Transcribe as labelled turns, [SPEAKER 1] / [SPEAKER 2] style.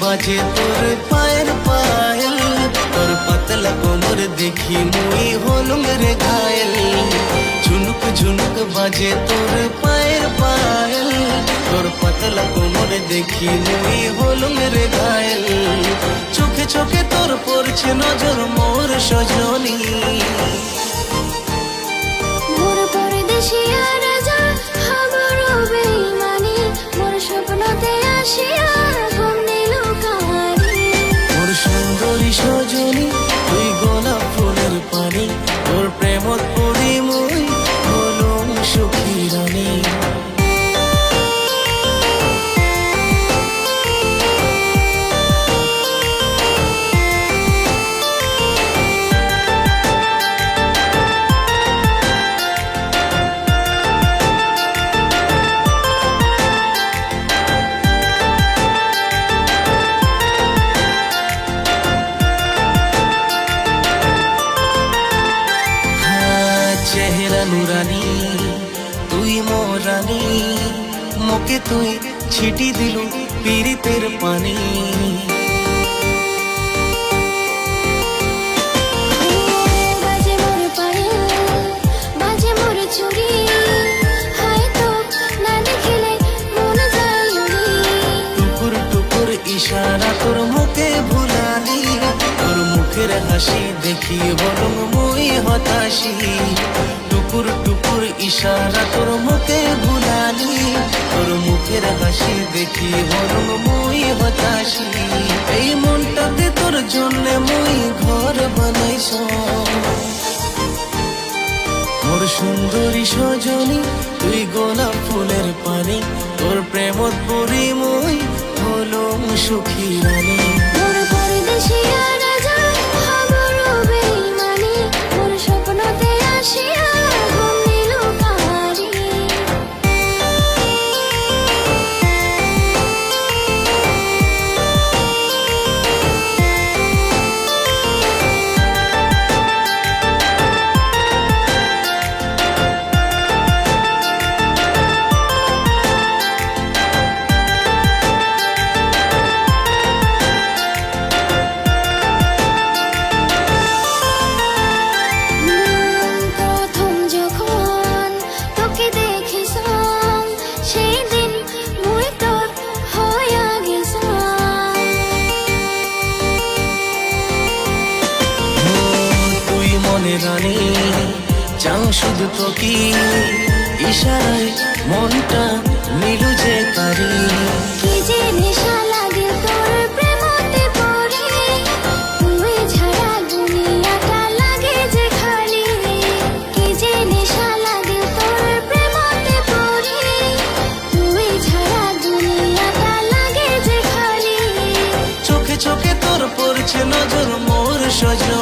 [SPEAKER 1] বাজে তোর পায়ের পায়েল, তোর পাতলা কোমর দেখি মুই হলুম রে ঘায়েল। ঝুনুক ঝুনুক বাজে তোর পায়ের পায়েল, তোর পাতলা কোমর দেখি মুই হলুম রে ঘায়েল। চোখে চোখে তোর পড়ছে নজর মোর সজনী।
[SPEAKER 2] মোর পরদেশিয়া রাজা খবর বেইমানি, মোর স্বপ্নতে আসিয়া ঘুম দিল কাহারি।
[SPEAKER 1] মোর সুন্দরী সজনী তুই গোলাপ ফুলের পানি, তোর প্রেমত পড়ি মুই হলুম সুখী রানী। চেহারা নুরানি তুই মোরানি, মোকে তুই ছিটি দিলু পীড়িতের পানি।
[SPEAKER 2] বাজে মোর পায়েল, বাজে মোর চুড়ি, হয়তো না দেখিলে মন যায় উড়ি।
[SPEAKER 1] টুকুর টুকুর ইশারা তোর মুখে ভুলালি, তোর মুখের হাসি দেখি বলুম মুই হতাশি। টুকুর টুকুর ইশারা তোর মুখে ভুলালি, তোর মুখের হাসি দেখি বলুম মুই হতাশি। এই মনটাতে তোর জন্য মুই ঘর বানাইছ। মোর সুন্দরী সজনী তুই গোলাপ ফুলের পানি, তোর প্রেমত পড়ি মুই হলুম সুখী রানী।
[SPEAKER 2] মোর পরদেশিয়া রাজা খবর বেইমানি, মোর স্বপ্নতে আসিয়া ঘুম দিল কাহারি। প্রথম যখন তোকে দেখিছাম, সেই দিন মুই তোর হইয়া গেছাম।
[SPEAKER 1] তুই মনে রানী চাও শুধু তোকে, ইশারায় মনটা মিলু যে কারি।
[SPEAKER 2] কি যে নেশা লাগে তোর প্রেমতে পড়ে, তুই ছাড়া দুনিয়াটা লাগে যে খালি। কি যে নেশা লাগে তোর প্রেমতে পড়ে, তুই ছাড়া দুনিয়াটা লাগে যে খালি।
[SPEAKER 1] চোখে চোখে তোর পড়ছে নজর মোর সজনী।